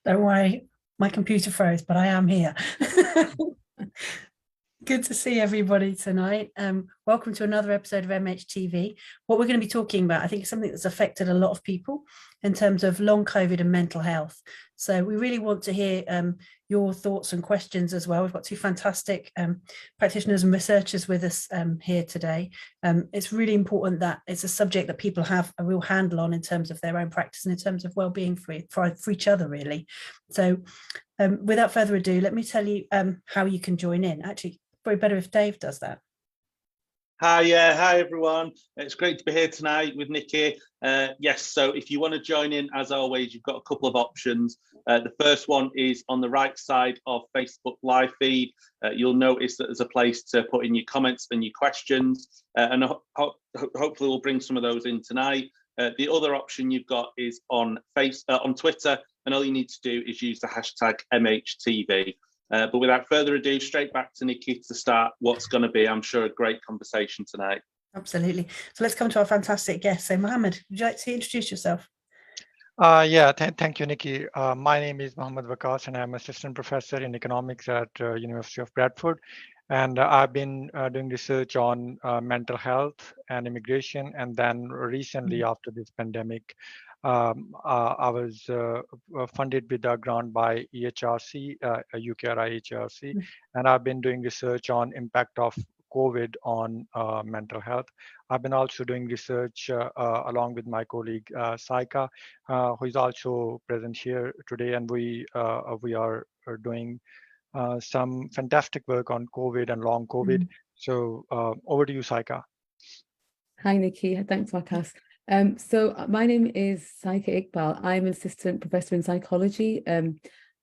Don't worry, my computer froze, but I am here. Good to see everybody tonight. Welcome to another episode of MHTV. What we're going to be talking about, I think, is something that's affected a lot of people in terms of long COVID and mental health. So we really want to hear your thoughts and questions as well. We've got two fantastic practitioners and researchers with us here today. It's really important that it's a subject that people have a real handle on in terms of their own practice and in terms of well-being for each other, really. So without further ado, let me tell you how you can join in. Actually, probably better if Dave does that. Hi everyone. It's great to be here tonight with Nicky. Yes, so if you want to join in, as always, you've got a couple of options. The first one is on the right side of Facebook live feed. You'll notice that there's a place to put in your comments and your questions, and hopefully we'll bring some of those in tonight. The other option you've got is on Twitter, and all you need to do is use the hashtag MHTV. But without further ado, straight back to Nicky to start what's going to be, I'm sure, a great conversation tonight. Absolutely. So let's come to our fantastic guest. So Mohammed, would you like to introduce yourself? Thank you, Nicky. My name is Mohammed Waqas, and I'm assistant professor in economics at University of Bradford. And I've been doing research on mental health and immigration. And then recently, after this pandemic, I was funded with a grant by EHRC, UKRI EHRC, and I've been doing research on impact of COVID on mental health. I've been also doing research along with my colleague Syka, who is also present here today, and we are doing some fantastic work on COVID and long COVID. So over to you, Syka. Hi, Nicky. Thanks, Waqas. So my name is Syka Iqbal. I'm an assistant professor in psychology.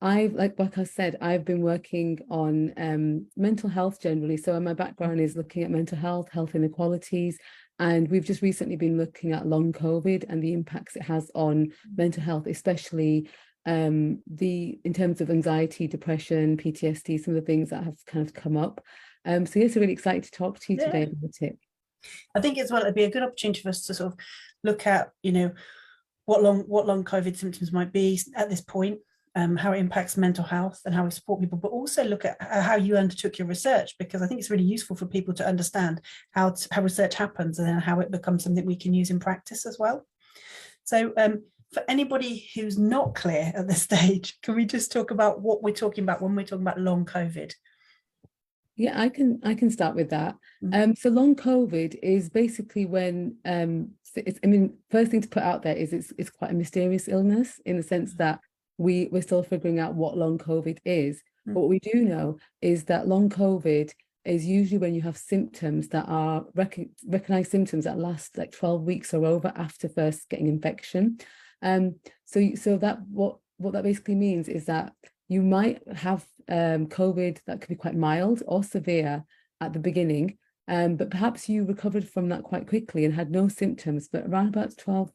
Like Waqas said, I've been working on mental health generally. So my background is looking at mental health, health inequalities, and we've just recently been looking at long COVID and the impacts it has on mental health, especially in terms of anxiety, depression, PTSD, some of the things that have kind of come up. So yes, I'm really excited to talk to you today about it. I think as well, it'd be a good opportunity for us to sort of look at, what long COVID symptoms might be at this point, how it impacts mental health and how we support people, but also look at how you undertook your research, because I think it's really useful for people to understand how research happens and then how it becomes something we can use in practice as well. So for anybody who's not clear at this stage, can we just talk about what we're talking about when we're talking about long COVID? Yeah, I can start with that. So long COVID is basically when first thing to put out there is it's quite a mysterious illness in the sense that we're still figuring out what long COVID is. But what we do know is that long COVID is usually when you have symptoms that are recognized symptoms that last like 12 weeks or over after first getting infection. So that what that basically means is that you might have COVID that could be quite mild or severe at the beginning, but perhaps you recovered from that quite quickly and had no symptoms. But around about 12,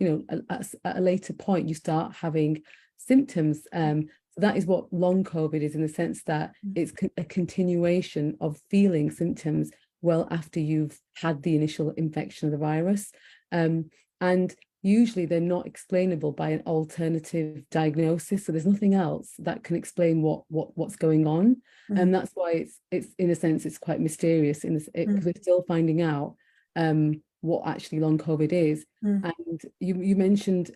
at a later point, you start having symptoms. So that is what long COVID is, in the sense that it's a continuation of feeling symptoms well after you've had the initial infection of the virus. And usually they're not explainable by an alternative diagnosis. So there's nothing else that can explain what's going on. And that's why it's in a sense, it's quite mysterious because we're still finding out what actually long COVID is. And you mentioned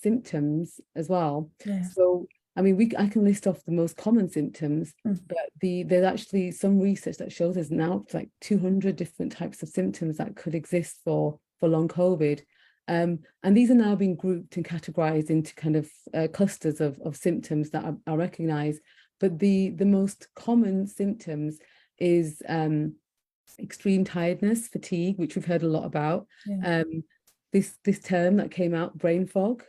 symptoms as well. Yeah. So, I mean, I can list off the most common symptoms, but there's actually some research that shows there's now like 200 different types of symptoms that could exist for long COVID. And these are now being grouped and categorized into kind of clusters of symptoms that are recognized. But the most common symptoms is extreme tiredness, fatigue, which we've heard a lot about. Yeah. This term that came out, brain fog,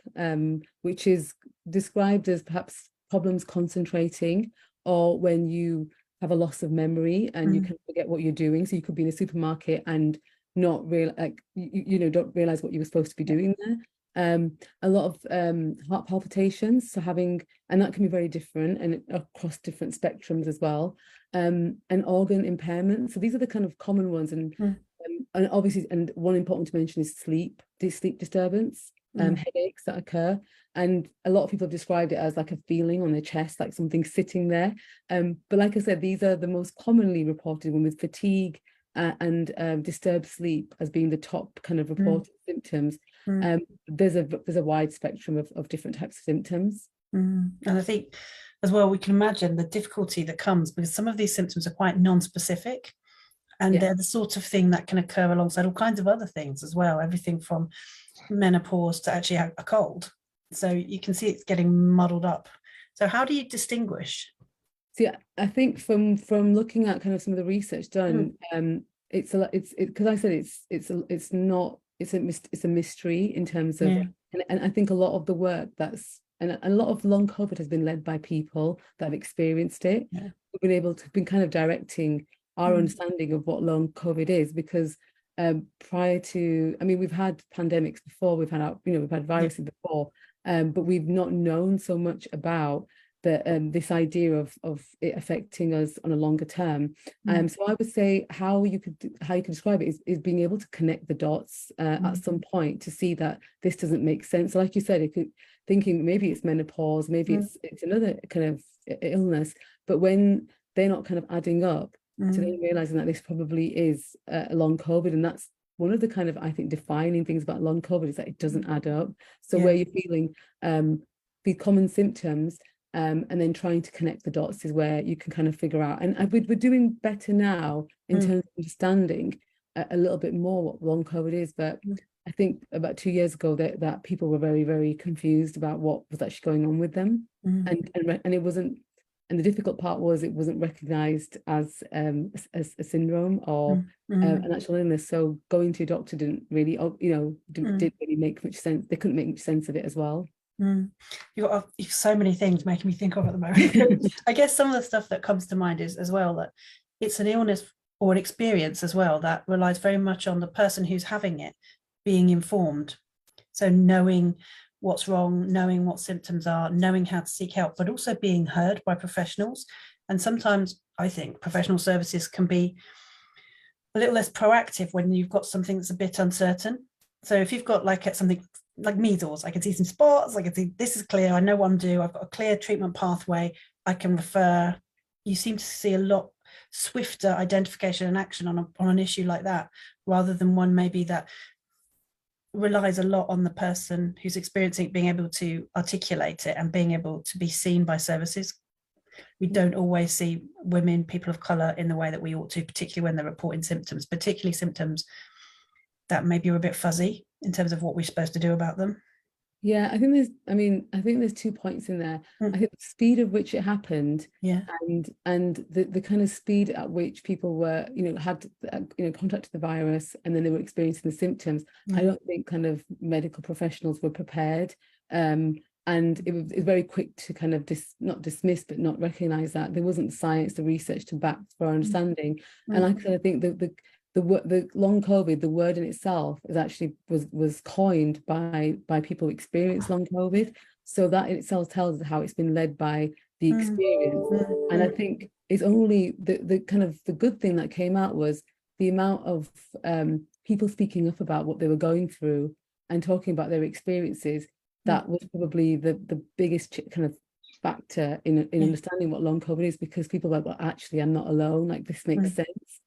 which is described as perhaps problems concentrating, or when you have a loss of memory and you can forget what you're doing. So you could be in a supermarket and not real, like don't realize what you were supposed to be doing there. A lot of heart palpitations, so having, and that can be very different and across different spectrums as well. And organ impairment. So these are the kind of common ones, and obviously, and one important to mention is sleep disturbance, headaches that occur. And a lot of people have described it as like a feeling on their chest, like something sitting there. But like I said, these are the most commonly reported one, with fatigue and disturbed sleep as being the top kind of reported symptoms. There's a wide spectrum of different types of symptoms. And I think as well, we can imagine the difficulty that comes because some of these symptoms are quite non-specific, and they're the sort of thing that can occur alongside all kinds of other things as well, everything from menopause to actually a cold. So you can see it's getting muddled up. So how do you distinguish? See, I think from looking at kind of some of the research done, it's because I said it's a mystery in terms of, and I think a lot of the work and a lot of long COVID has been led by people that have experienced it. We've been kind of directing our understanding of what long COVID is, because prior to, I mean, we've had pandemics before, we've had viruses before, but we've not known so much about this idea of it affecting us on a longer term. So I would say how you can describe it is being able to connect the dots at some point to see that this doesn't make sense. So like you said, thinking maybe it's menopause, maybe it's another kind of illness, but when they're not kind of adding up, to then realizing that this probably is a long COVID, and that's one of the kind of, I think, defining things about long COVID is that it doesn't add up. So where you're feeling the common symptoms, and then trying to connect the dots is where you can kind of figure out. And we're doing better now in terms of understanding a little bit more what long COVID is. But I think about 2 years ago that people were very, very confused about what was actually going on with them, and it wasn't. And the difficult part was it wasn't recognised as a syndrome or an actual illness. So going to a doctor didn't really make much sense. They couldn't make much sense of it as well. You've got so many things making me think of at the moment. I guess some of the stuff that comes to mind is as well that it's an illness or an experience as well that relies very much on the person who's having it being informed. So knowing what's wrong, knowing what symptoms are, knowing how to seek help, but also being heard by professionals. And sometimes I think professional services can be a little less proactive when you've got something that's a bit uncertain. So if you've got like something like measles, I can see some spots, I can see this is clear, I know what I'm due, I've got a clear treatment pathway, I can refer. You seem to see a lot swifter identification and action on an issue like that, rather than one maybe that relies a lot on the person who's experiencing it being able to articulate it and being able to be seen by services. We don't always see women, people of colour in the way that we ought to, particularly when they're reporting symptoms, particularly symptoms that maybe are a bit fuzzy in terms of what we're supposed to do about them. Yeah, I think there's 2 points in there. I think the speed at which it happened, and the kind of speed at which people were, had contacted the virus and then they were experiencing the symptoms. I don't think kind of medical professionals were prepared, and it was very quick to kind of not dismiss but not recognize that there wasn't science, the research to back for our understanding. And like I said, I think the long COVID, the word in itself is actually was coined by people who experience long COVID. So that in itself tells us how it's been led by the experience. And I think it's only the kind of the good thing that came out was the amount of people speaking up about what they were going through and talking about their experiences. That was probably the biggest kind of factor in understanding what long COVID is, because people were like, well, actually, I'm not alone. Like, this makes sense.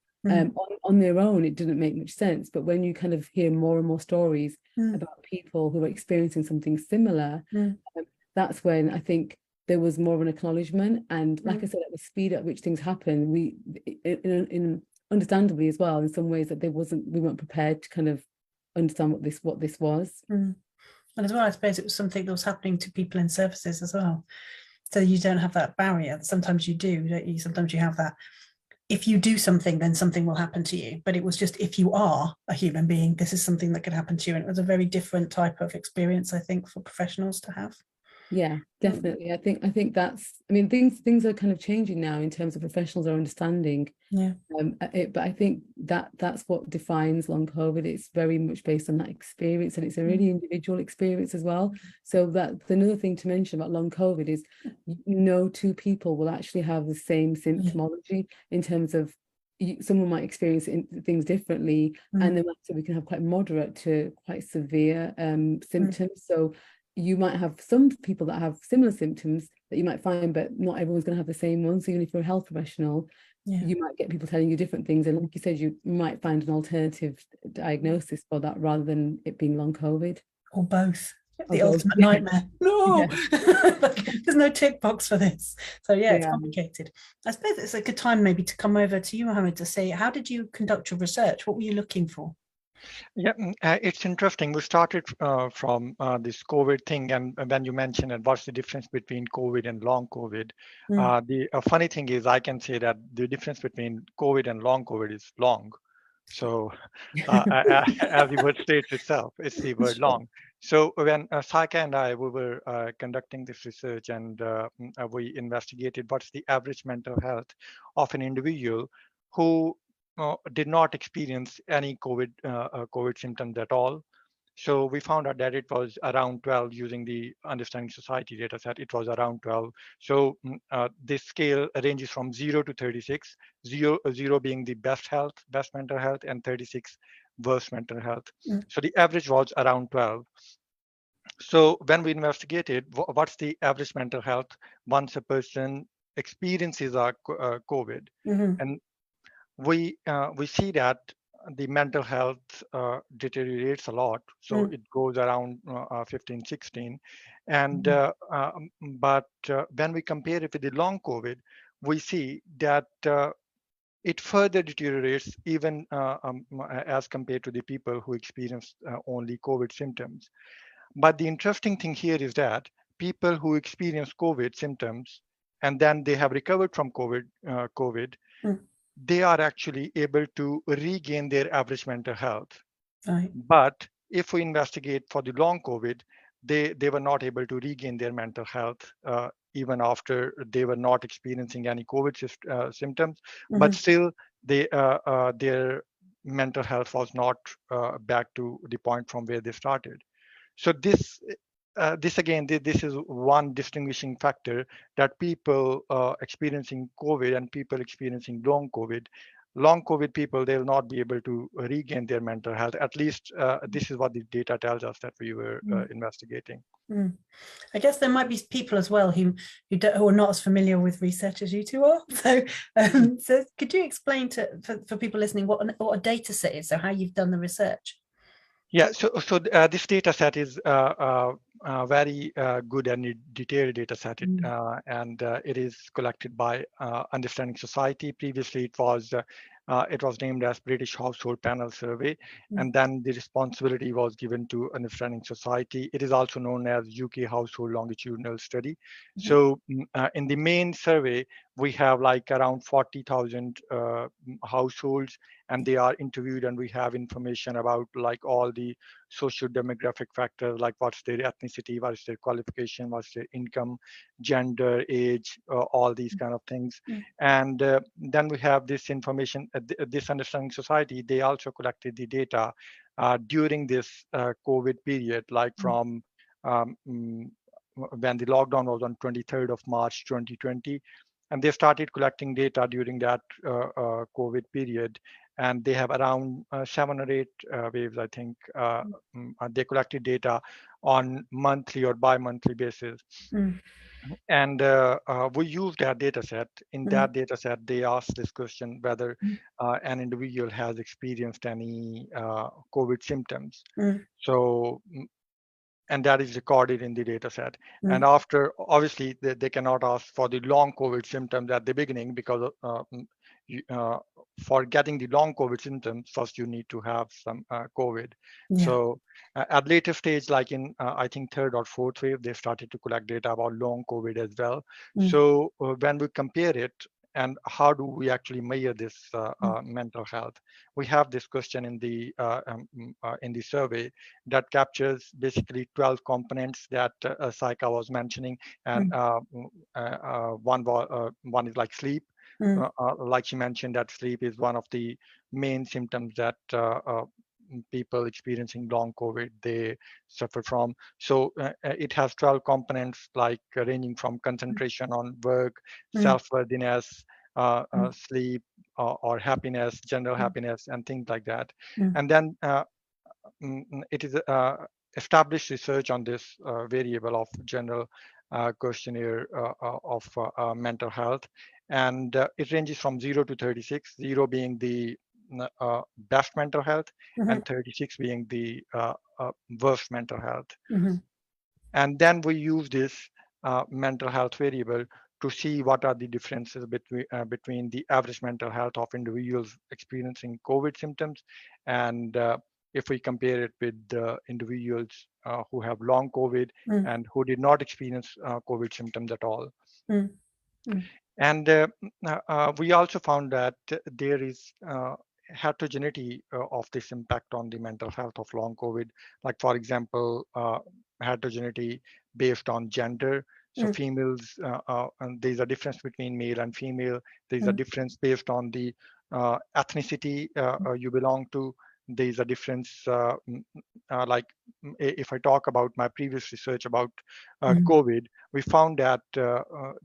On their own, it didn't make much sense. But when you kind of hear more and more stories about people who are experiencing something similar, that's when I think there was more of an acknowledgement. And like I said, at the speed at which things happen, we, in understandably as well, in some ways that we weren't prepared to kind of understand what this was. And as well, I suppose it was something that was happening to people in services as well. So you don't have that barrier. Sometimes you do, don't you? Sometimes you have that. If you do something, then something will happen to you. But it was just, if you are a human being, this is something that could happen to you. And it was a very different type of experience, I think, for professionals to have. Yeah, definitely. I think that's, I mean, things are kind of changing now in terms of professionals are understanding. But I think that's what defines long COVID. It's very much based on that experience, and it's a really individual experience as well. So that's another thing to mention about long COVID is no two people will actually have the same symptomology in terms of someone might experience things differently, and then we can have quite moderate to quite severe symptoms. So you might have some people that have similar symptoms that you might find, but not everyone's going to have the same one. So even if you're a health professional, you might get people telling you different things. And like you said, you might find an alternative diagnosis for that rather than it being long COVID. Or both. The ultimate nightmare. No, there's no tick box for this. So it's complicated. I suppose it's a good time maybe to come over to you, Mohammed, to say, how did you conduct your research? What were you looking for? Yeah, it's interesting. We started from this COVID thing, and when you mentioned and what's the difference between COVID and long COVID, the funny thing is I can say that the difference between COVID and long COVID is long. So as the word states itself, it's the word long. So when Syka and I, we were conducting this research, and we investigated what's the average mental health of an individual who did not experience any COVID symptoms at all. So we found out that it was around 12 using the Understanding Society data set. It was around 12. So this scale ranges from 0 to 36, 0 being the best health, best mental health, and 36 worst mental health. So the average was around 12. So when we investigated what's the average mental health once a person experiences COVID, and we see that the mental health deteriorates a lot. So it goes around 15, 16. And but when we compare it with the long COVID, we see that it further deteriorates even as compared to the people who experience only COVID symptoms. But the interesting thing here is that people who experience COVID symptoms and then they have recovered from COVID, they are actually able to regain their average mental health. Right. But if we investigate for the long COVID, they were not able to regain their mental health even after they were not experiencing any COVID symptoms. But still, their mental health was not back to the point from where they started. So this is one distinguishing factor, that people experiencing COVID and people experiencing long COVID people, they'll not be able to regain their mental health. At least this is what the data tells us that we were investigating. I guess there might be people as well who are not as familiar with research as you two are. So could you explain for people listening what a data set is, so how you've done the research? Yeah, so this data set is very good and detailed data set, and it is collected by Understanding Society. Previously, it was named as British Household Panel Survey, and then the responsibility was given to Understanding Society. It is also known as UK Household Longitudinal Study. So in the main survey, we have like around 40,000 households, and they are interviewed, and we have information about like all the socio-demographic factors, like what's their ethnicity, what's their qualification, what's their income, gender, age, all these kind of things. And then we have this information, this Understanding Society, they also collected the data during this COVID period, like from when the lockdown was on 23rd of March 2020. And they started collecting data during that COVID period. And they have around 7 or 8 waves, I think. They collected data on monthly or bi-monthly basis. And we used that data set. In that data set, they asked this question whether an individual has experienced any COVID symptoms. So, and that is recorded in the data set. And after, obviously, they cannot ask for the long COVID symptoms at the beginning, because for getting the long COVID symptoms, first you need to have some COVID. So at later stage, like in, I think, 3rd or 4th wave, they started to collect data about long COVID as well. So when we compare it, and how do we actually measure this mental health? We have this question in the survey that captures basically 12 components that Syka was mentioning, and one is like sleep. Like she mentioned, that sleep is one of the main symptoms that people experiencing long COVID, they suffer from. So it has 12 components, like ranging from concentration on work, self-worthiness, sleep, or happiness, general happiness, and things like that. And then it is established research on this variable of general questionnaire of mental health, and it ranges from 0 to 36, 0 being the best mental health, and 36 being the worst mental health. And then we use this mental health variable to see what are the differences between the average mental health of individuals experiencing COVID symptoms, and if we compare it with the individuals who have long COVID and who did not experience COVID symptoms at all. And we also found that there is heterogeneity of this impact on the mental health of long COVID. Like, for example, heterogeneity based on gender. So females, and there's a difference between male and female. There's a difference based on the ethnicity you belong to. There's a difference, like if I talk about my previous research about COVID, we found that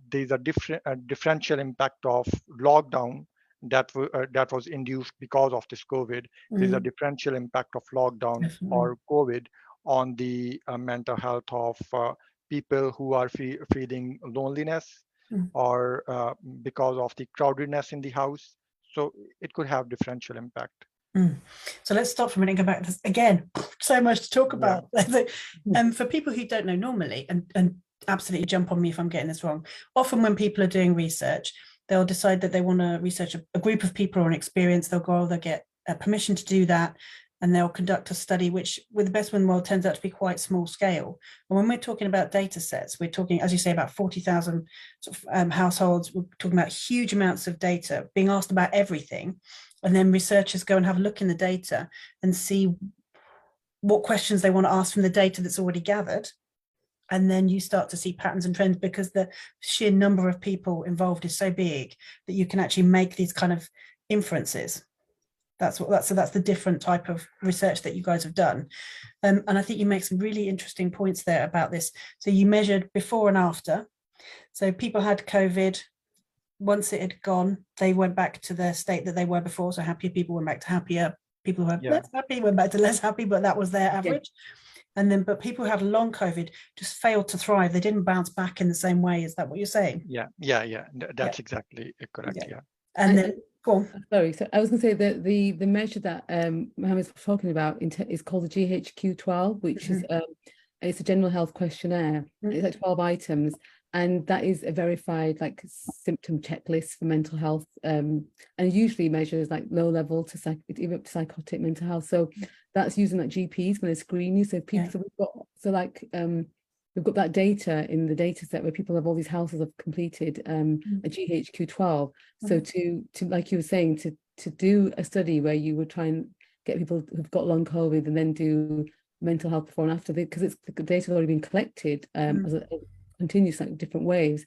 there's a differential impact of lockdown that was induced because of this COVID. There's a differential impact of lockdown or COVID on the mental health of people who are feeling loneliness or because of the crowdedness in the house. So it could have differential impact. So let's stop for a minute and go back to this again. So much to talk about. For people who don't know normally, and absolutely jump on me if I'm getting this wrong, often when people are doing research, they'll decide that they want to research a group of people or an experience. They'll get permission to do that, and they'll conduct a study, which with the best one in the world tends out to be quite small scale. And when we're talking about data sets, we're talking, as you say, about 40,000 households. We're talking about huge amounts of data being asked about everything. And then researchers go and have a look in the data and see what questions they want to ask from the data that's already gathered. And then you start to see patterns and trends, because the sheer number of people involved is so big that you can actually make these kind of inferences. That's the different type of research that you guys have done. And I think you make some really interesting points there about this. So you measured before and after. So people had COVID. Once it had gone, they went back to their state that they were before. So happier people went back to happier. People who were less happy went back to less happy, but that was their average. And then, but people who had long COVID just failed to thrive. They didn't bounce back in the same way. Is that what you're saying? Yeah. That's exactly correct. Yeah. And then, go on. Sorry. So I was going to say that the measure that Mohammed's talking about is called the GHQ-12, which is it's a general health questionnaire. It's like 12 items. And that is a verified symptom checklist for mental health, and usually measures like low level to even up to psychotic mental health. So that's using GPs when they screen you. So people, we've got that data in the data set where people have all these houses have completed a GHQ-12. So to like you were saying, to do a study where you would try and get people who've got long COVID and then do mental health before and after, because the data has already been collected as a continuous different ways.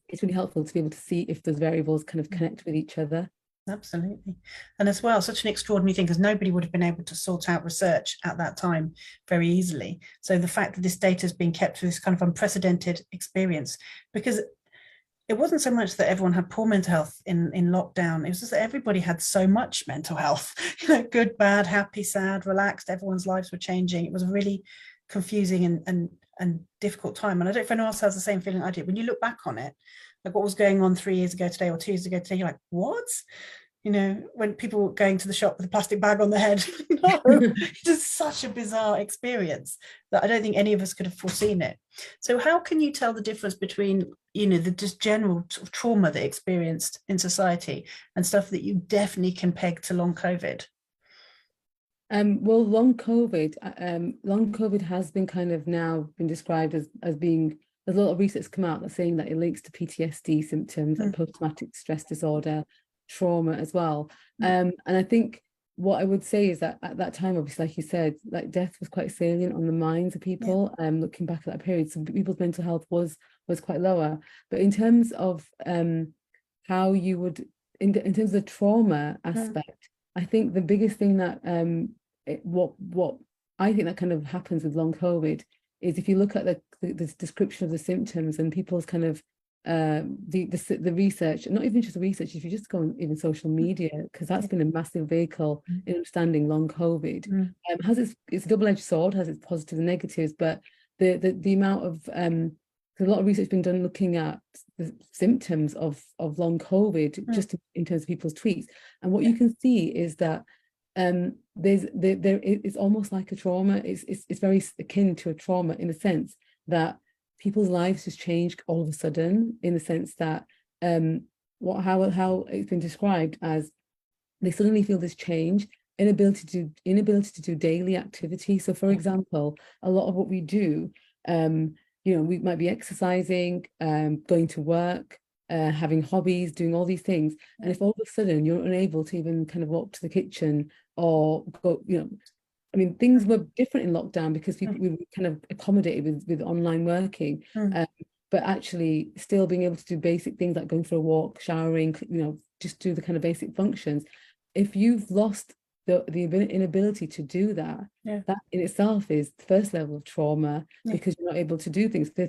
It's really helpful to be able to see if those variables kind of connect with each other. Absolutely. And as well, such an extraordinary thing, because nobody would have been able to sort out research at that time very easily. So the fact that this data has been kept for this kind of unprecedented experience, because it wasn't so much that everyone had poor mental health in lockdown, it was just that everybody had so much mental health, good, bad, happy, sad, relaxed, everyone's lives were changing. It was a really confusing and difficult time. And I don't know if anyone else has the same feeling I did. When you look back on it, like what was going on 3 years ago today or 2 years ago today, you're like, what? When people were going to the shop with a plastic bag on their head. No, it's just such a bizarre experience that I don't think any of us could have foreseen it. So how can you tell the difference between, the just general sort of trauma they experienced in society and stuff that you definitely can peg to long COVID? Well, long COVID has been kind of now been described as being, there's a lot of research come out that's saying that it links to PTSD symptoms, like post-traumatic stress disorder, trauma as well. And I think what I would say is that at that time, obviously, like you said, death was quite salient on the minds of people. Looking back at that period, so people's mental health was quite lower. But in terms of how you would, in terms of the trauma aspect, I think the biggest thing that what I think that kind of happens with long COVID is if you look at the description of the symptoms and people's kind of the research, not even just the research, if you just go on even social media, because that's been a massive vehicle in understanding long COVID, has it's a double-edged sword, has its positives and negatives, but the amount of there's a lot of research being done looking at the symptoms of long COVID, just in terms of people's tweets, and what you can see is that it's almost like a trauma. It's very akin to a trauma in the sense that people's lives just changed all of a sudden, in the sense that how it's been described as they suddenly feel this change, inability to do daily activity. So, for example, a lot of what we do, we might be exercising, going to work, having hobbies, doing all these things, and if all of a sudden you're unable to even kind of walk to the kitchen or go, I mean, things were different in lockdown because we were kind of accommodated with online working, but actually still being able to do basic things like going for a walk, showering, just do the kind of basic functions. If you've lost the inability to do that, that in itself is the first level of trauma, because you're not able to do things, the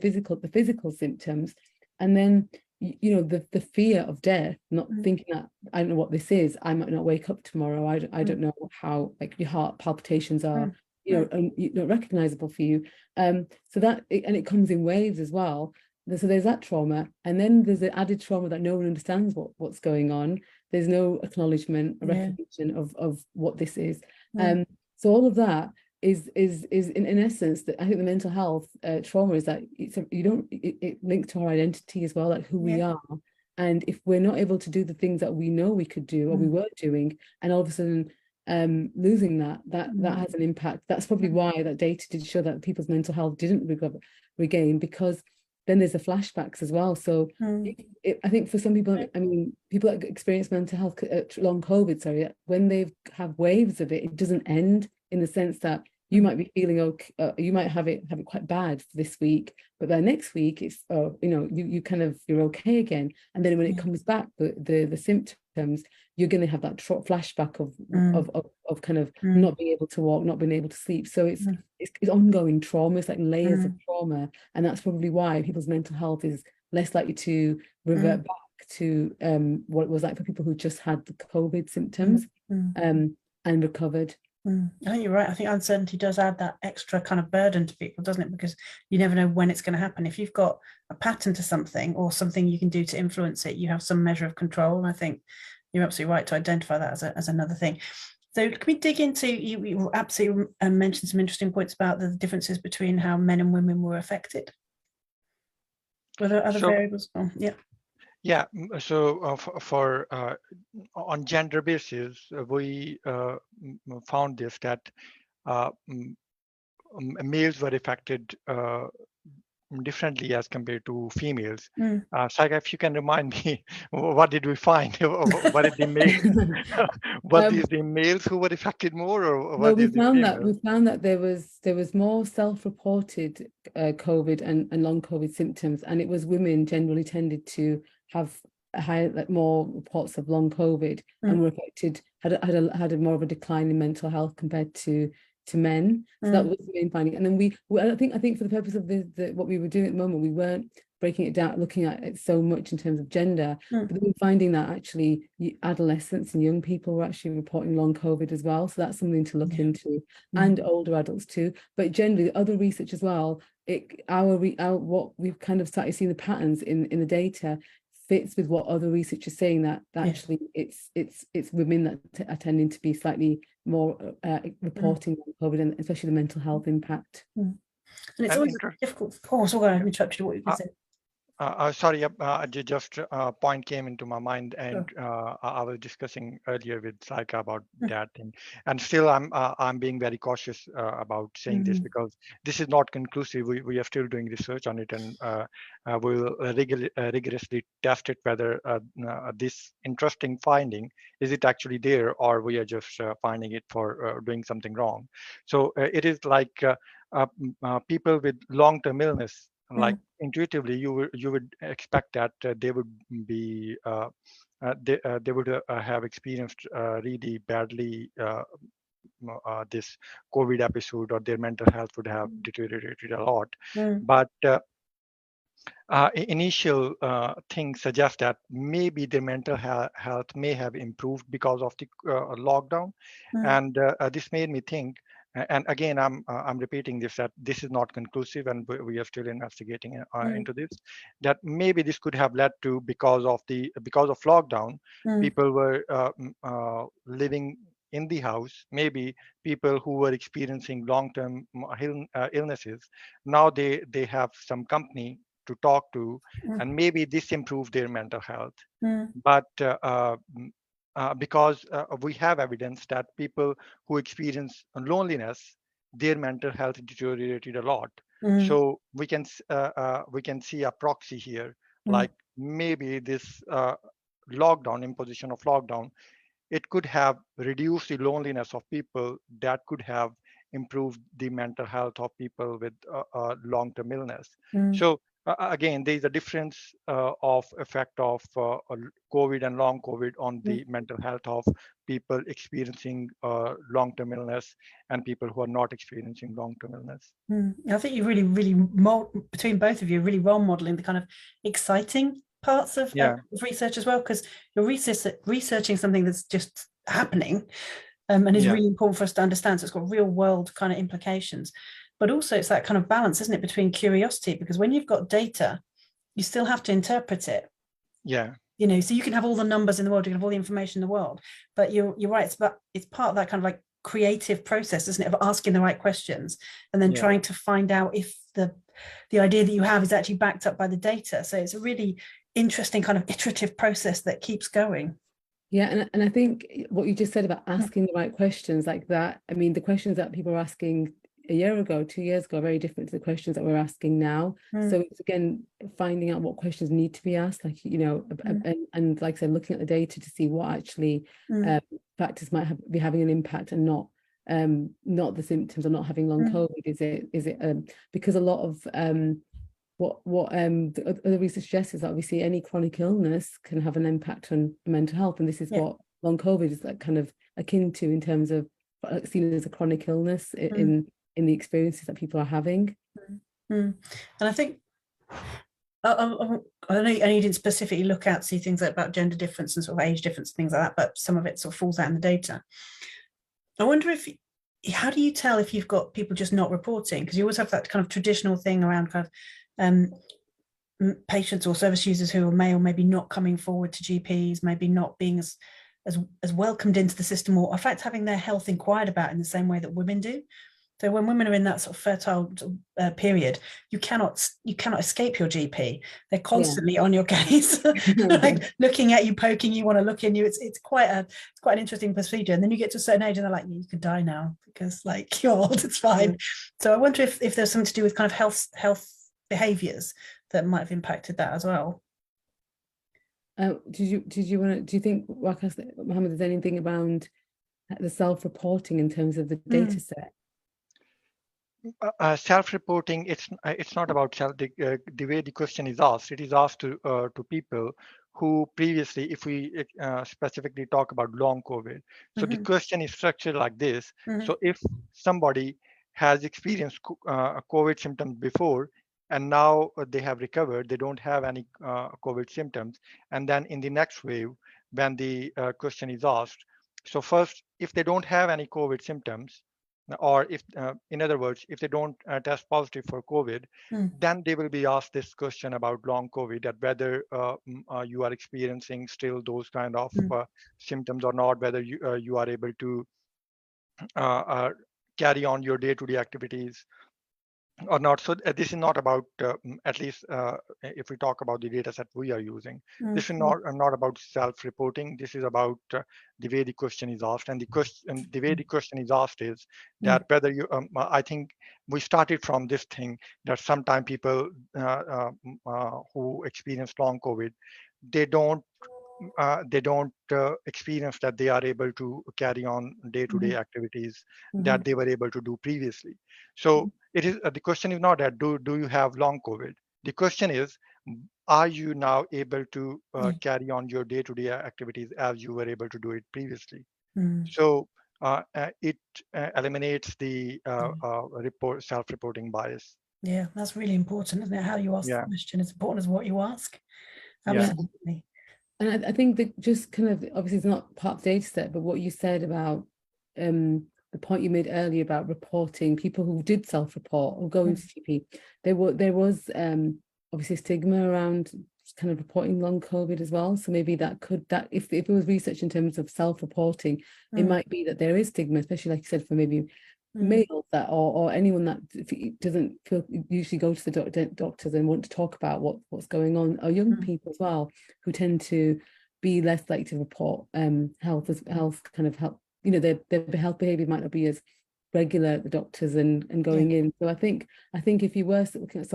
physical symptoms, and then the fear of death, not thinking that I don't know what this is, I might not wake up tomorrow, I don't know how, like, your heart palpitations are, recognizable for you, so that and it comes in waves as well. So there's that trauma, and then there's the added trauma that no one understands what's going on. There's no acknowledgement or recognition of what this is. So all of that is in essence, that I think the mental health trauma is that it linked to our identity as well, like who we are. And if we're not able to do the things that we know we could do or we were doing, and all of a sudden losing that has an impact. That's probably why that data did show that people's mental health didn't regain, because then there's the flashbacks as well. So I think for some people, I mean, people that experience mental health, long COVID, when they have waves of it, it doesn't end, in the sense that you might be feeling okay, you might have it quite bad this week, but by next week it's you're okay again, and then when it comes back, the symptoms, you're going to have that flashback of kind of not being able to walk, not being able to sleep. So it's ongoing trauma. It's like layers of trauma, and that's probably why people's mental health is less likely to revert back to what it was like for people who just had the COVID symptoms and recovered. I think you're right. I think uncertainty does add that extra kind of burden to people, doesn't it? Because you never know when it's going to happen. If you've got a pattern to something or something you can do to influence it, you have some measure of control. And I think you're absolutely right to identify that as another thing. So can we dig into, you absolutely mentioned some interesting points about the differences between how men and women were affected. Were there other variables? Oh, yeah. Yeah, so for on gender basis, we found this, that males were affected differently as compared to females. Syka, if you can remind me, what did we find? What did the males? Was these the males who were affected more, or what? We found that there was more self-reported COVID and long COVID symptoms, and it was women generally tended to have more reports of long COVID and were affected, had a more of a decline in mental health compared to men. So that was the main finding. And then I think for the purpose of what we were doing at the moment, we weren't breaking it down, looking at it so much in terms of gender, but then we're finding that actually adolescents and young people were actually reporting long COVID as well. So that's something to look into, and older adults too. But generally, the other research as well, what we've kind of started seeing the patterns in the data fits with what other research is saying, that actually it's women that are tending to be slightly more reporting on COVID, and especially the mental health impact. And it's always difficult. Oh, so I interrupted what you were saying. Sorry, just a point came into my mind, and I was discussing earlier with Syka about that thing, and still I'm being very cautious about saying this, because this is not conclusive. We are still doing research on it, and we'll rigorously test it whether this interesting finding, is it actually there, or we are just finding it for doing something wrong. So it is like people with long-term illness. Like intuitively, you would expect that they would be they would have experienced really badly this COVID episode, or their mental health would have deteriorated a lot. But Initial things suggest that maybe their mental health may have improved because of the lockdown, and this made me think. And again, I'm repeating this, that this is not conclusive, and we are still investigating into this. That maybe this could have led to, because of lockdown, people were living in the house. Maybe people who were experiencing long-term illnesses, now they have some company to talk to, and maybe this improved their mental health. But because we have evidence that people who experience loneliness, their mental health deteriorated a lot. So we can see a proxy here, like maybe this imposition of lockdown, it could have reduced the loneliness of people, that could have improved the mental health of people with long-term illness. So again, there is a difference of effect of COVID and long COVID on the mental health of people experiencing long-term illness and people who are not experiencing long-term illness. I think you really, between both of you, really role modeling the kind of exciting parts of research as well, because you're researching something that's just happening, and is really important for us to understand. So it's got real world kind of implications, but also it's that kind of balance, isn't it, between curiosity, because when you've got data, you still have to interpret it. You know, so you can have all the numbers in the world, you can have all the information in the world, but you're right, it's part of that kind of like creative process, isn't it, of asking the right questions and then trying to find out if the idea that you have is actually backed up by the data. So it's a really interesting kind of iterative process that keeps going. Yeah, and I think what you just said about asking the right questions like that, I mean, the questions that people were asking a year ago, 2 years ago, are very different to the questions that we're asking now. So it's, again, finding out what questions need to be asked, like, you know, and like I said, looking at the data to see what actually factors might be having an impact, and not the symptoms, or not having long COVID. Is it because a lot of what the other research suggests is that obviously any chronic illness can have an impact on mental health, and this is what long COVID is like kind of akin to, in terms of seen as a chronic illness in the experiences that people are having. And I think I know you didn't specifically look at see things like about gender difference and sort of age difference, things like that, but some of it sort of falls out in the data. I wonder how do you tell if you've got people just not reporting? Because you always have that kind of traditional thing around kind of patients or service users who are male, maybe not coming forward to GPs, maybe not being as welcomed into the system, or in fact having their health inquired about in the same way that women do. So when women are in that sort of fertile period, you cannot escape your GP. They're constantly on your case, like looking at you, poking you, want to look in you. It's quite an interesting procedure. And then you get to a certain age and they're like, you could die now because like you're old, it's fine. So I wonder if there's something to do with kind of health behaviours that might have impacted that as well. Do you think, Waqas, Mohammed, there's anything around the self-reporting in terms of the data set? Self-reporting, it's not about the way the question is asked. It is asked to people who previously, if we specifically talk about long COVID, so the question is structured like this. So if somebody has experienced COVID symptoms before, and now they have recovered, they don't have any COVID symptoms, and then in the next wave, when the question is asked, so first, if they don't have any COVID symptoms, or if, in other words, if they don't test positive for COVID, then they will be asked this question about long COVID, that whether you are experiencing still those kind of symptoms or not, whether you are able to carry on your day-to-day activities or not. So this is not about, at least if we talk about the data set we are using, this is not about self-reporting. This is about the way the question is asked, and the way the question is asked is that whether you, I think we started from this thing that sometimes people who experience long COVID, they don't experience that they are able to carry on day-to-day activities that they were able to do previously. So it is the question is not that do you have long COVID. The question is, are you now able to carry on your day-to-day activities as you were able to do it previously? So it eliminates the self-reporting bias. Yeah, that's really important, isn't it? How you ask the Yeah, question is important as what you ask. yeah, Absolutely. And I think that just kind of, obviously it's not part of the data set, but what you said about the point you made earlier about reporting, people who did self-report or go into GP, there was obviously stigma around kind of reporting long COVID as well. So maybe that if it was research in terms of self-reporting, it might be that there is stigma, especially like you said, for maybe males that or anyone that doesn't feel usually go to the doctors and want to talk about what's going on, or young people as well who tend to be less likely to report health kind of health, you know, their health behavior might not be as regular at the doctors and going in. So I think if you were looking at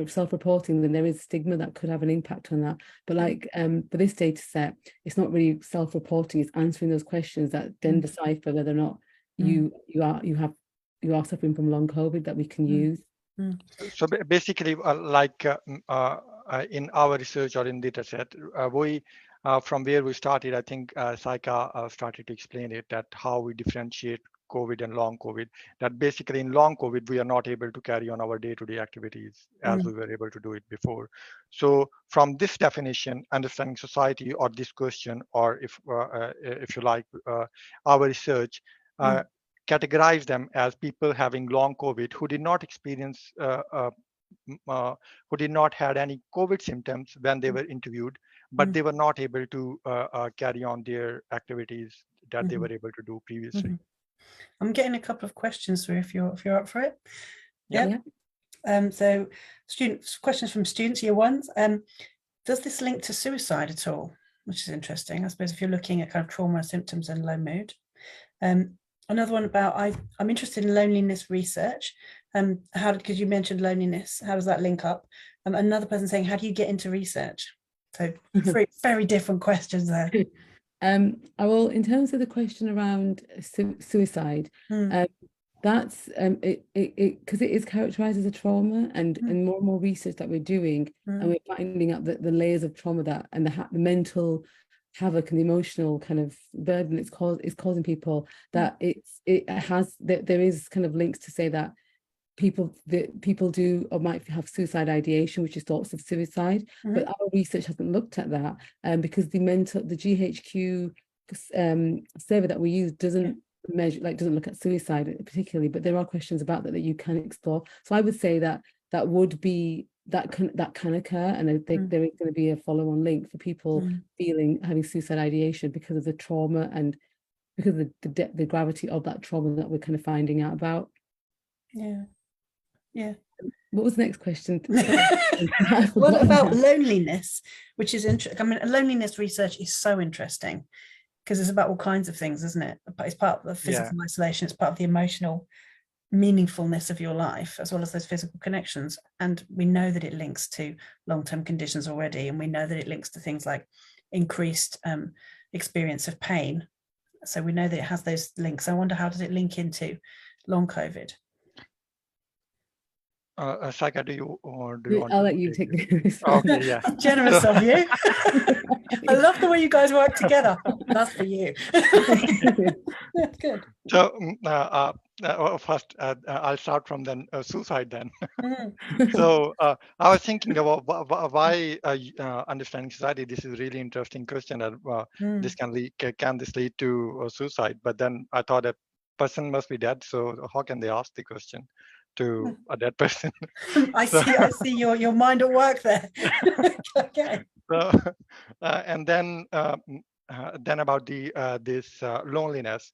self-reporting, then there is stigma that could have an impact on that. But like for this data set, it's not really self-reporting, it's answering those questions that then decipher whether or not you are suffering from long COVID that we can use. So basically, in our research or in data set, we from where we started, I think Syka started to explain it, that how we differentiate COVID and long COVID, that basically in long COVID, we are not able to carry on our day-to-day activities as we were able to do it before. So from this definition, understanding society, or this question, or if you like, our research, categorize them as people having long COVID who did not experience, who did not had any COVID symptoms when they were interviewed, but they were not able to carry on their activities that they were able to do previously. I'm getting a couple of questions through if you're up for it. Yeah. So questions from students, year ones. Does this link to suicide at all? Which is interesting, I suppose, if you're looking at kind of trauma symptoms and low mood. Another one about I'm interested in loneliness research. Because you mentioned loneliness, how does that link up? Another person saying, how do you get into research? So very, very different questions there. I will, in terms of the question around suicide, that's it because it is characterized as a trauma, and more research that we're doing, and we're finding out that the layers of trauma that and the mental havoc and the emotional kind of burden is causing people, that there is kind of links to say that people do or might have suicide ideation, which is thoughts of suicide, but our research hasn't looked at that, because the GHQ survey that we use doesn't look at suicide particularly, but there are questions about that you can explore. So I would say that would be that can occur, and I think there is going to be a follow-on link for people having suicide ideation because of the trauma and because of the gravity of that trauma that we're kind of finding out about. Yeah. What was the next question? What about loneliness, which is interesting? I mean, loneliness research is so interesting because it's about all kinds of things, isn't it? It's part of the physical isolation, it's part of the emotional meaningfulness of your life, as well as those physical connections. And we know that it links to long-term conditions already, and we know that it links to things like increased experience of pain. So we know that it has those links. I wonder, how does it link into long COVID? Syka, do you want I'll let you take this. Okay, yeah. Generous of you. I love the way you guys work together. That's for you. That's good. So first, I'll start from then suicide then. So I was thinking about why understanding society. This is a really interesting question. That this can this lead to suicide? But then I thought a person must be dead. So how can they ask the question to a dead person? I see your mind at work there. Okay. So, and then about this loneliness.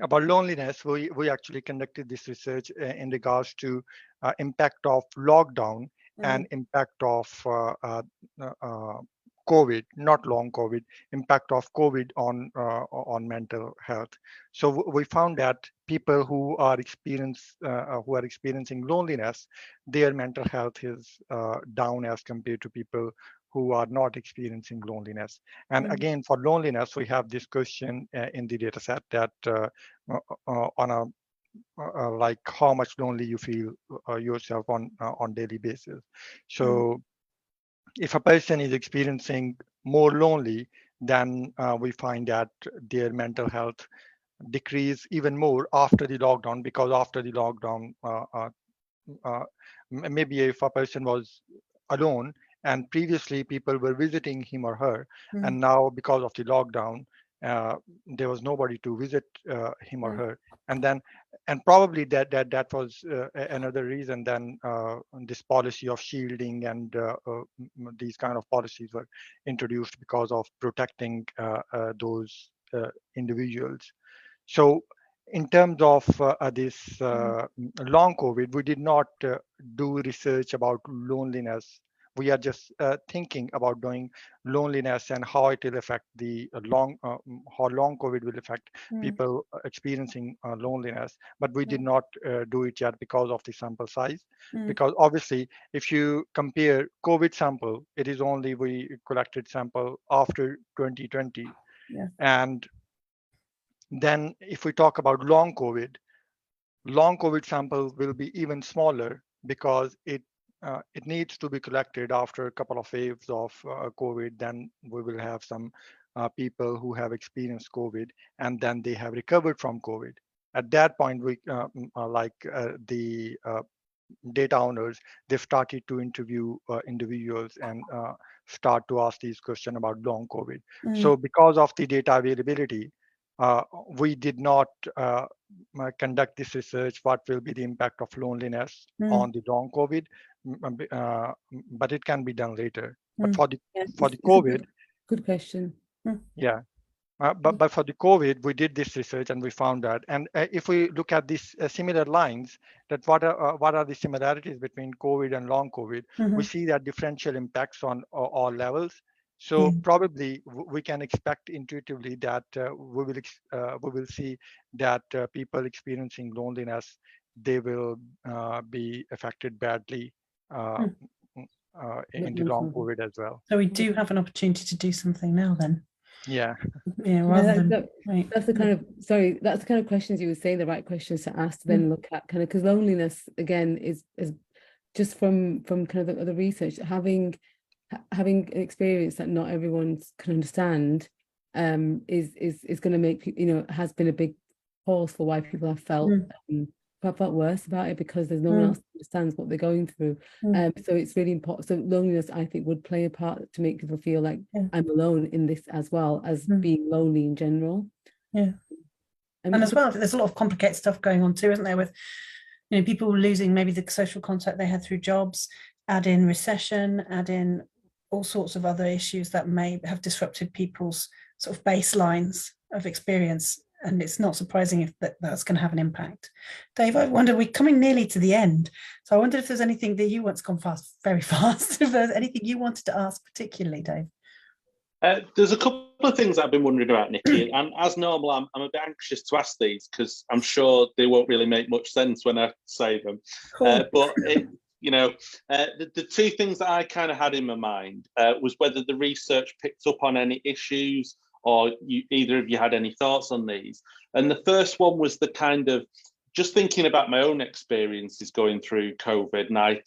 About loneliness, we actually conducted this research in regards to impact of lockdown and impact of COVID, not long COVID, impact of COVID on mental health. So we found that people who are experiencing loneliness, their mental health is down as compared to people who are not experiencing loneliness. And again, for loneliness, we have this question in the data set that on a like how much lonely you feel yourself on daily basis. So if a person is experiencing more lonely, then we find that their mental health decrease even more after the lockdown, because after the lockdown, maybe if a person was alone and previously people were visiting him or her, and now because of the lockdown, there was nobody to visit him or her, and probably that was another reason. Then this policy of shielding and these kind of policies were introduced because of protecting those individuals. So in terms of this long COVID, we did not do research about loneliness. We are just thinking about doing loneliness and how it will affect the how long COVID will affect people experiencing loneliness. But we did not do it yet because of the sample size. Because obviously, if you compare COVID sample, it is only we collected sample after 2020, and then if we talk about long COVID sample will be even smaller because it needs to be collected after a couple of waves of COVID. Then we will have some people who have experienced COVID and then they have recovered from COVID. At that point, we the data owners, they've started to interview individuals and start to ask these questions about long COVID. So because of the data availability, we did not conduct this research, what will be the impact of loneliness on the long COVID, but it can be done later. But for the COVID, good question. Yeah. But for the COVID, we did this research and we found that. And if we look at these similar lines, that what are the similarities between COVID and long COVID, we see that differential impacts on all levels. So probably we can expect intuitively that we will see that people experiencing loneliness, they will be affected badly in the long COVID as well. So we do have an opportunity to do something now then. Yeah. That's the kind of that's the kind of questions you were saying, the right questions to ask to then look at, kind of, because loneliness again is just from kind of the research, having an experience that not everyone can understand is going to make, has been a big cause for why people have felt worse about it, because there's no one else that understands what they're going through. So it's really important. So loneliness, I think, would play a part to make people feel like I'm alone in this, as well as being lonely in general. And as well, there's a lot of complicated stuff going on too, isn't there, with people losing maybe the social contact they had through jobs, add in recession, add in all sorts of other issues that may have disrupted people's sort of baselines of experience. And it's not surprising if that's going to have an impact. Dave, I wonder, we're coming nearly to the end. So I wonder if there's anything that you want to come very fast. If there's anything you wanted to ask particularly, Dave. There's a couple of things I've been wondering about, Nicky. And as normal, I'm a bit anxious to ask these because I'm sure they won't really make much sense when I say them. Cool. But the two things that I kind of had in my mind was whether the research picked up on any issues, or either of you had any thoughts on these. And the first one was the kind of, just thinking about my own experiences going through COVID, and I've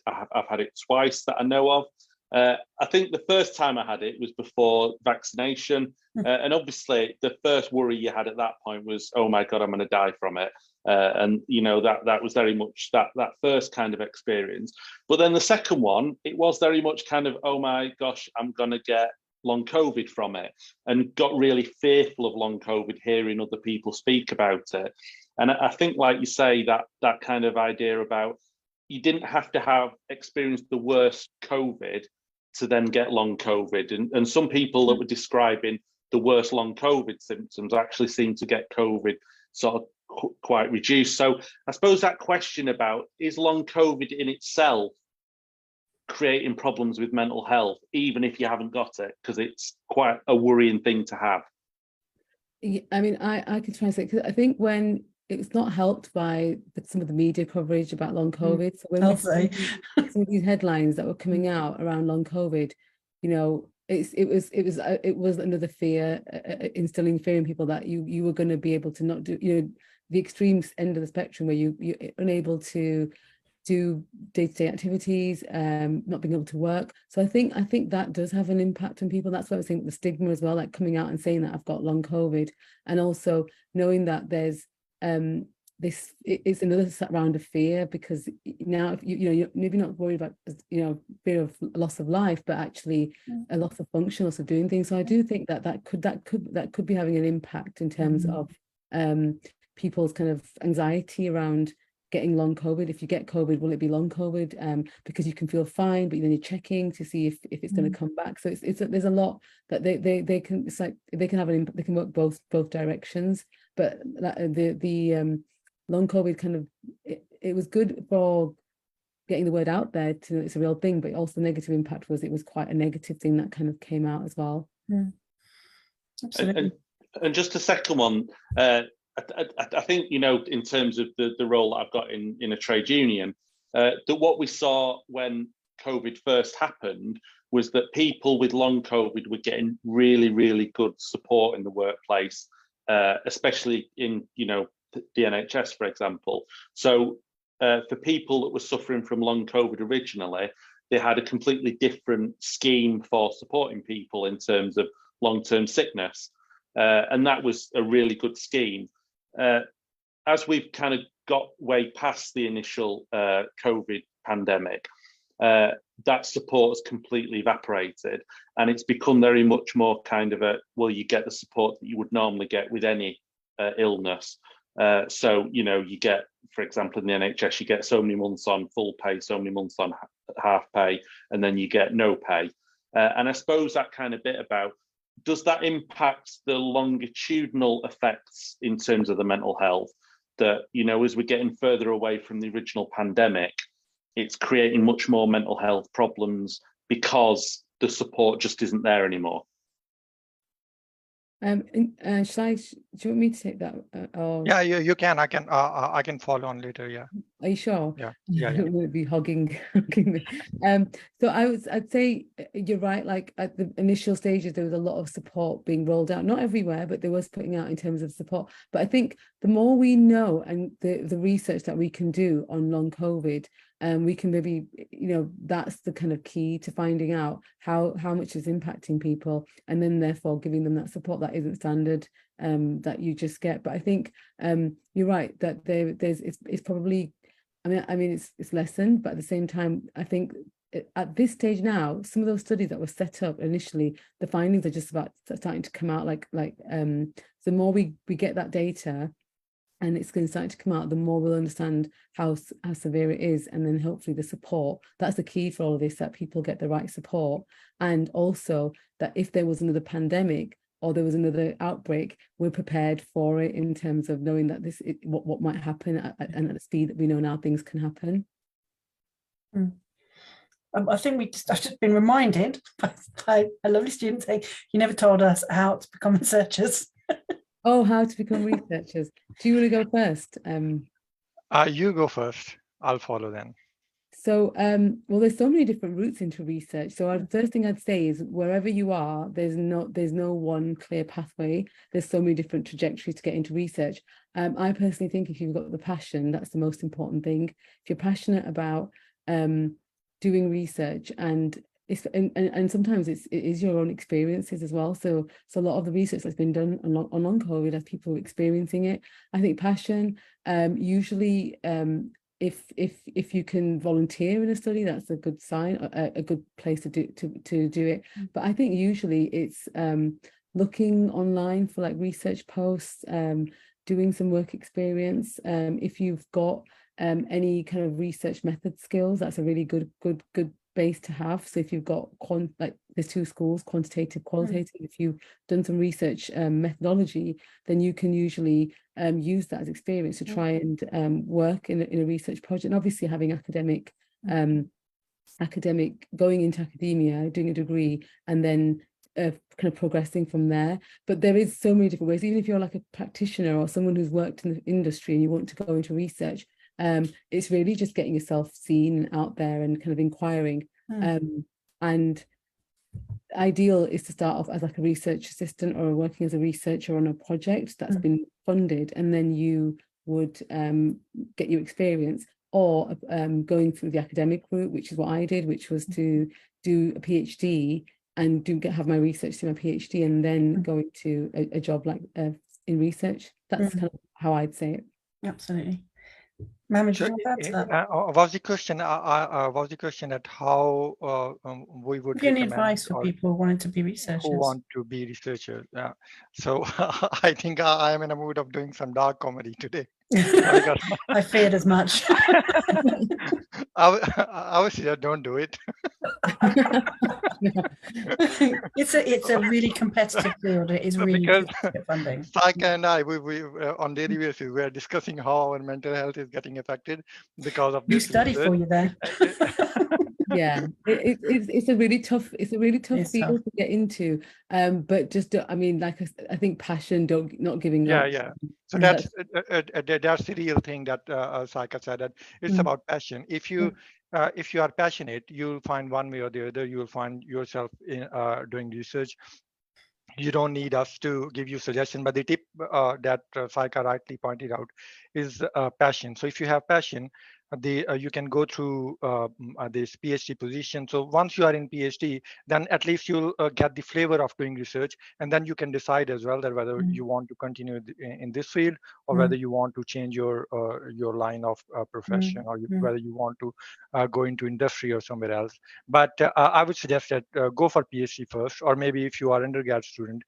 had it twice that I know of. I think the first time I had it was before vaccination. And obviously the first worry you had at that point was, oh my God, I'm going to die from it. And that was very much that first kind of experience. But then the second one, it was very much kind of, oh my gosh, I'm going to get long COVID from it, and got really fearful of long COVID, hearing other people speak about it. And I think, like you say, that kind of idea about you didn't have to have experienced the worst COVID to then get long COVID. And some people that were describing the worst long COVID symptoms actually seem to get COVID sort of quite reduced. So I suppose that question about, is long COVID in itself creating problems with mental health, even if you haven't got it, because it's quite a worrying thing to have? I mean, I could try and say, because I think when it's not helped by some of the media coverage about long COVID. So when we see some of these headlines that were coming out around long COVID, it was another fear, instilling fear in people that you were going to be able to not do, the extreme end of the spectrum where you're unable to do day-to-day activities, not being able to work. So I think that does have an impact on people. That's why I was saying the stigma as well, like coming out and saying that I've got long COVID, and also knowing that there's this is another round of fear, because now if you're maybe not worried about fear of loss of life, but actually a loss of function, loss of doing things. So I do think that could be having an impact in terms of people's kind of anxiety around getting long COVID. If you get COVID, will it be long COVID? Because you can feel fine, but then you're checking to see if it's going to come back. So there's a lot that they can, it's like they can have an impact, they can work both directions. But the long COVID kind of, it was good for getting the word out there to it's a real thing, but also the negative impact was it was quite a negative thing that kind of came out as well. Absolutely. And just a second one, I think, in terms of the role that I've got in a trade union, that what we saw when COVID first happened was that people with long COVID were getting really, really good support in the workplace, especially in, the NHS, for example. So for people that were suffering from long COVID originally, they had a completely different scheme for supporting people in terms of long-term sickness. And that was a really good scheme. As we've kind of got way past the initial COVID pandemic, that support has completely evaporated, and it's become very much more kind of you get the support that you would normally get with any illness. So, you get, for example, in the NHS, you get so many months on full pay, so many months on half pay, and then you get no pay. And I suppose that kind of bit about, does that impact the longitudinal effects in terms of the mental health that, as we're getting further away from the original pandemic, it's creating much more mental health problems because the support just isn't there anymore? Do you want me to take that? Yeah, you can. I can follow on later. Yeah. Are you sure? Yeah. I don't want to be hogging me. So I'd say you're right. Like at the initial stages, there was a lot of support being rolled out. Not everywhere, but there was putting out in terms of support. But I think the more we know and the research that we can do on long COVID, we can maybe, that's the kind of key to finding out how much is impacting people, and then therefore giving them that support that isn't standard, that you just get. But I think you're right that it's probably, I mean it's lessened, but at the same time, I think at this stage now, some of those studies that were set up initially, the findings are just about starting to come out. The more we get that data, and it's going to start to come out, the more we'll understand how severe it is, and then hopefully the support. That's the key for all of this, that people get the right support, and also that if there was another pandemic or there was another outbreak, we're prepared for it in terms of knowing that what might happen and at the speed that we know now things can happen. I think I've just been reminded by a lovely student saying, you never told us how to become researchers. Oh, how to become researchers. Do you want to go first? You go first. I'll follow then. So, well, there's so many different routes into research. So the first thing I'd say is wherever you are, there's no one clear pathway. There's so many different trajectories to get into research. I personally think if you've got the passion, that's the most important thing. If you're passionate about doing research, and sometimes it is your own experiences as well. So a lot of the research that's been done on long COVID, as people are experiencing it, I think passion, usually if you can volunteer in a study, that's a good sign, a good place to do it. But I think usually it's looking online for like research posts, doing some work experience. If you've got any kind of research method skills, that's a really good base to have. So if you've got there's two schools, quantitative, qualitative. If you've done some research methodology, then you can usually use that as experience to try and work in a research project. And obviously having academic going into academia, doing a degree, and then kind of progressing from there. But there is so many different ways. Even if you're like a practitioner or someone who's worked in the industry and you want to go into research, it's really just getting yourself seen out there and kind of inquiring. And ideal is to start off as like a research assistant or working as a researcher on a project that's been funded, and then you would get your experience, or going through the academic route, which is what I did, which was to do a PhD and have my research through my PhD, and then going to a job like in research. That's kind of how I'd say it. Absolutely. Mohammed, So, do you want to add to that? was the question? Was the question at how we would Give you any recommend advice for or people wanting to be who researchers? want to be researchers? Yeah. So I think I am in a mood of doing some dark comedy today. Because I feared as much. I would say don't do it. It's a really competitive field. It is really Because difficult to get funding. Syka and I, we on daily basis, we are discussing how our mental health is getting affected because of You this study research. for you there. Yeah, it's a really tough It's field tough. to get into. But just I mean, like I think passion, not giving up. Yeah. So Yeah. that's the real thing that Syka said, that it's about passion. If you are passionate, you'll find one way or the other. You'll find yourself in doing research. You don't need us to give you suggestion, but the tip that Syka rightly pointed out is passion. So if you have passion, you can go through this PhD position. So once you are in PhD, then at least you'll get the flavor of doing research, and then you can decide as well that whether you want to continue in this field or whether you want to change your line of profession, or whether you want to go into industry or somewhere else. But I would suggest that go for PhD first, or maybe if you are undergrad student,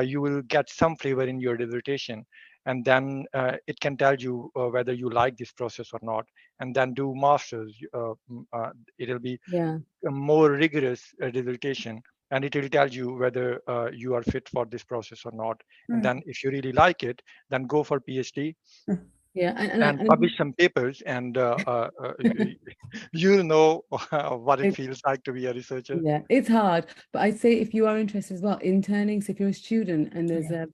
you will get some flavor in your dissertation, and then it can tell you whether you like this process or not, and then do masters. It'll be a more rigorous dissertation, and it will tell you whether you are fit for this process or not. And then if you really like it, then go for PhD. Yeah, and publish some papers, and you'll know what it feels like to be a researcher. Yeah, it's hard, but I'd say if you are interested as well, interning. So if you're a student and there's a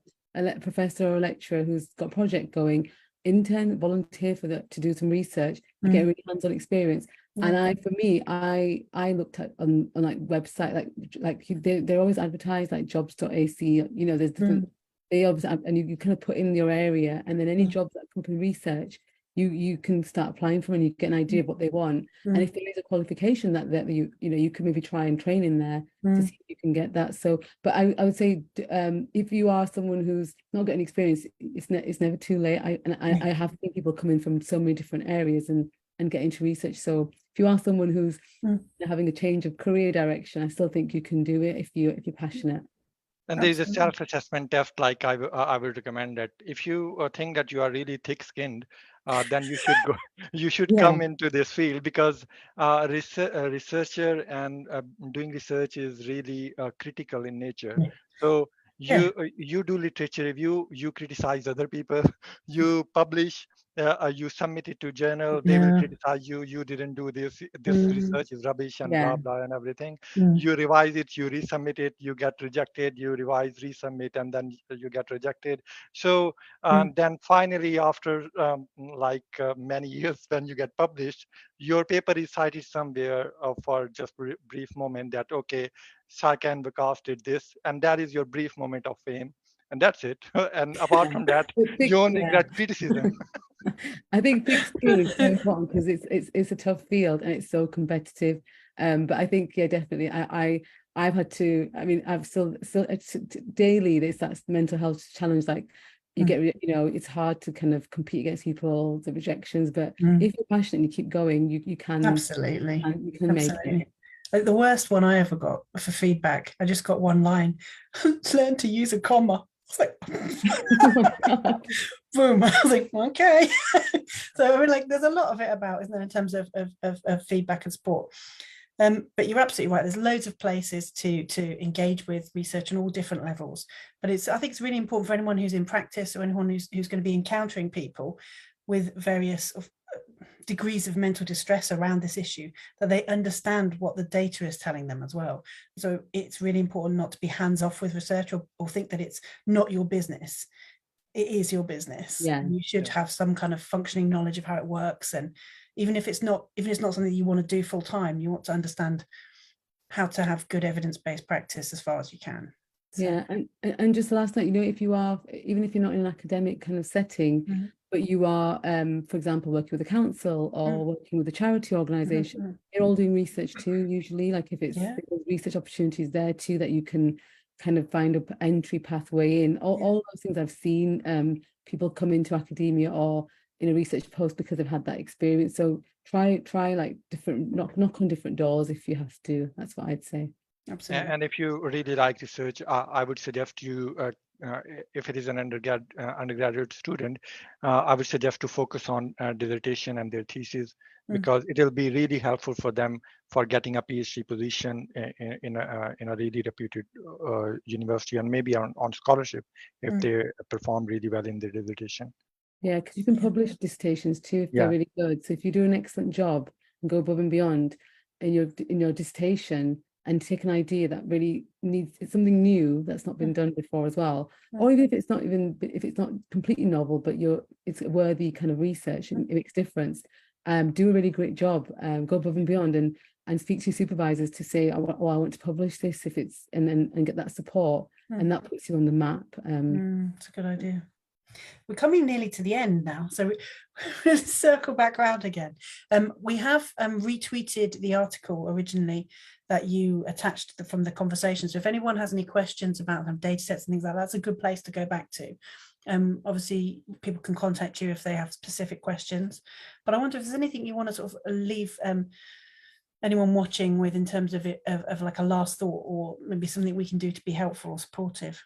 professor or a lecturer who's got a project going, intern, volunteer to do some research, to get a really hands-on experience. And for me, I looked at on like website, like they're always advertised like jobs.ac. You know, there's different. They obviously, and you kind of put in your area, and then any jobs that come up in research, you can start applying for, and you get an idea of what they want. And if there is a qualification that you can maybe try and train in there to see if you can get that. So, but I would say if you are someone who's not getting experience, it's never too late. I have seen people coming from so many different areas and get into research. So if you are someone who's having a change of career direction, I still think you can do it if you're passionate. And there is a self-assessment test, like I would recommend that if you think that you are really thick-skinned, then you should go. You should come into this field, because researcher and doing research is really critical in nature. So you do literature review, you criticize other people, you publish. You submit it to journal, they will criticize you. You didn't do this. This research is rubbish and blah blah and everything. You revise it, you resubmit it, you get rejected. You revise, resubmit, and then you get rejected. So then finally, after many years, when you get published, your paper is cited somewhere for just brief moment that okay, Syka and Waqas did this, and that is your brief moment of fame. And that's it. And apart from that, you only get criticism. I think thick skin is so important because it's a tough field and it's so competitive. But I think definitely I've had to. I mean, I've still it's, daily there's that mental health challenge. Like you get, it's hard to kind of compete against people, the rejections. But if you're passionate and you keep going, you can absolutely, you can make it. Like the worst one I ever got for feedback, I just got one line: learn to use a comma. It's like, oh boom. I was like, okay. So I mean, like, there's a lot of it about, isn't there, in terms of feedback and support. But you're absolutely right. There's loads of places to engage with research on all different levels. But I think it's really important for anyone who's in practice or anyone who's going to be encountering people with various degrees of mental distress around this issue, that they understand what the data is telling them as well. So it's really important not to be hands-off with research or think that it's not your business. It is your business. You should have some kind of functioning knowledge of how it works, and even if it's not something that you want to do full time, you want to understand how to have good evidence-based practice as far as you can. So. And just the last note, if you are, even if you're not in an academic kind of setting, but you are, for example, working with a council or working with a charity organization, you're all doing research too, usually. Like if it's research opportunities there too, that you can kind of find an entry pathway in. All those things I've seen, people come into academia or in a research post because they've had that experience. So try like different, knock on different doors if you have to. That's what I'd say. Absolutely. And if you really like research, I would suggest you, if it is an undergraduate student, I would suggest to focus on dissertation and their thesis, because it will be really helpful for them for getting a PhD position in a really reputed university, and maybe on scholarship if they perform really well in their dissertation. Yeah, because you can publish dissertations too if they're really good. So if you do an excellent job and go above and beyond in your dissertation, and take an idea that really needs something new that's not been done before as well, or even if it's not completely novel, but it's a worthy kind of research and it makes difference. Do a really great job. Go above and beyond, and speak to your supervisors to say, I want to publish this, if it's and get that support, and that puts you on the map. It's a good idea. We're coming nearly to the end now, so we'll circle back around again. We have retweeted the article originally that you attached from the conversation. So if anyone has any questions about data sets and things like that, that's a good place to go back to. Obviously, people can contact you if they have specific questions. But I wonder if there's anything you want to sort of leave anyone watching with in terms of like a last thought, or maybe something we can do to be helpful or supportive.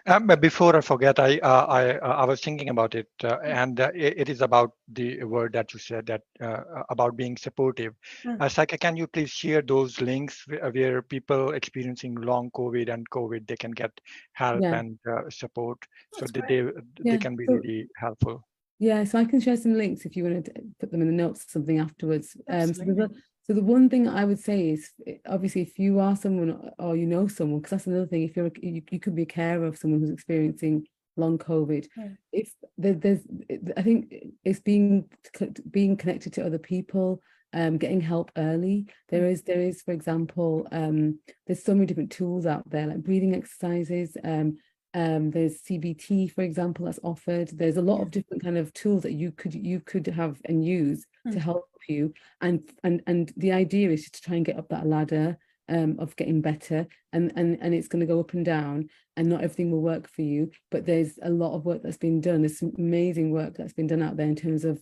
But before I forget, I was thinking about it, and it is about the word that you said, that about being supportive. Syka, can you please share those links where people experiencing long COVID and COVID, they can get help and support, so that they can be really helpful. Yeah, so I can share some links if you want to put them in the notes or something afterwards. So the one thing I would say is, obviously, if you are someone or you know someone, because that's another thing, if you could be a carer of someone who's experiencing long COVID. If I think it's being connected to other people, getting help early. There is, for example, there's so many different tools out there, like breathing exercises. There's CBT, for example, that's offered. There's a lot of different kind of tools that you could have and use to help you. And the idea is just to try and get up that ladder of getting better. And it's going to go up and down, and not everything will work for you. But there's a lot of work that's been done. There's some amazing work that's been done out there in terms of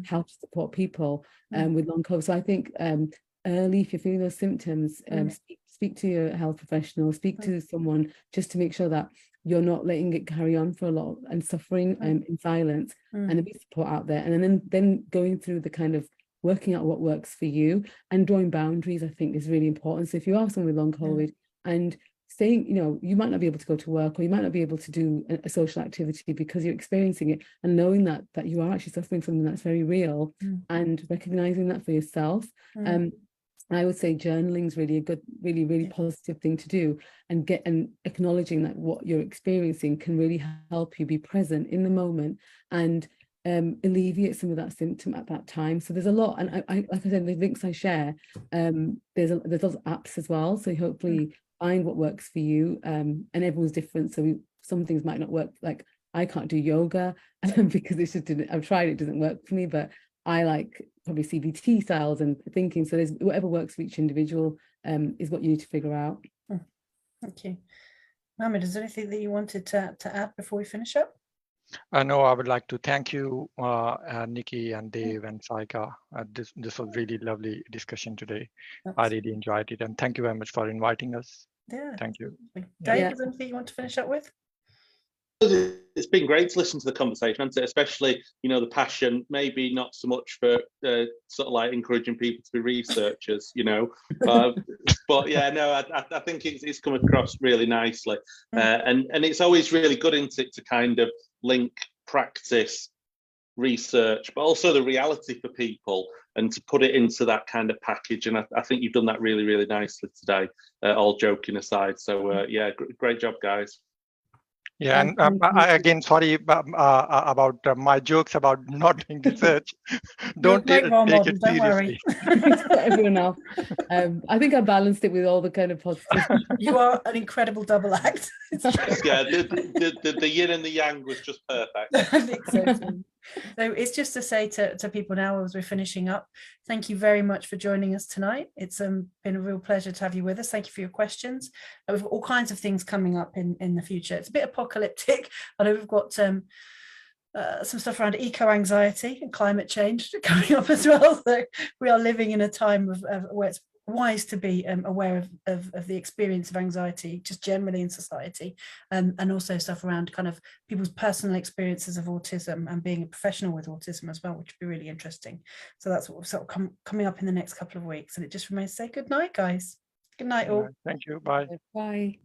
how to support people with long COVID. So I think early, if you're feeling those symptoms, speak to your health professional, speak to someone, just to make sure that you're not letting it carry on for a lot and suffering in silence, and a bit of support out there. And then going through the kind of working out what works for you and drawing boundaries, I think, is really important. So if you are someone with long COVID and saying, you might not be able to go to work, or you might not be able to do a social activity because you're experiencing it, and knowing that you are actually suffering something that's very real, and recognizing that for yourself. I would say journaling is really a good, really positive thing to do, and acknowledging that what you're experiencing can really help you be present in the moment and alleviate some of that symptom at that time. So there's a lot, and I like I said, the links I share, there's lots of apps as well. So hopefully find what works for you, and everyone's different. So some things might not work. Like I can't do yoga because it just didn't. I've tried, it doesn't work for me, but I like probably CBT styles and thinking. So there's whatever works for each individual is what you need to figure out. Thank you. Mohammed, is there anything that you wanted to add before we finish up? No, I would like to thank you, Nicky and Dave and Syka. This was really lovely discussion today. I really enjoyed it, and thank you very much for inviting us. Yeah. Thank you. Dave, is there anything you want to finish up with? It's been great to listen to the conversation, especially, the passion, maybe not so much for sort of like encouraging people to be researchers, but yeah, no, I think it's come across really nicely. And it's always really good to kind of link practice, research, but also the reality for people, and to put it into that kind of package. And I think you've done that really, really nicely today, all joking aside. So yeah, great job, guys. Yeah, and I, again, sorry about my jokes about not doing research. Don't take it seriously. Everyone else. I think I balanced it with all the kind of positive. You are an incredible double act. Yeah, the yin and the yang was just perfect. I think so too. So it's just to say to people now, as we're finishing up, thank you very much for joining us tonight. It's been a real pleasure to have you with us. Thank you for your questions. We've got all kinds of things coming up in the future. It's a bit apocalyptic. I know we've got some stuff around eco-anxiety and climate change coming up as well. So we are living in a time of where it's wise to be aware of the experience of anxiety just generally in society, and also stuff around kind of people's personal experiences of autism and being a professional with autism as well, which would be really interesting. So that's what sort of coming up in the next couple of weeks, and it just remains to say good night, guys. Good night all. Thank you. Bye. Bye.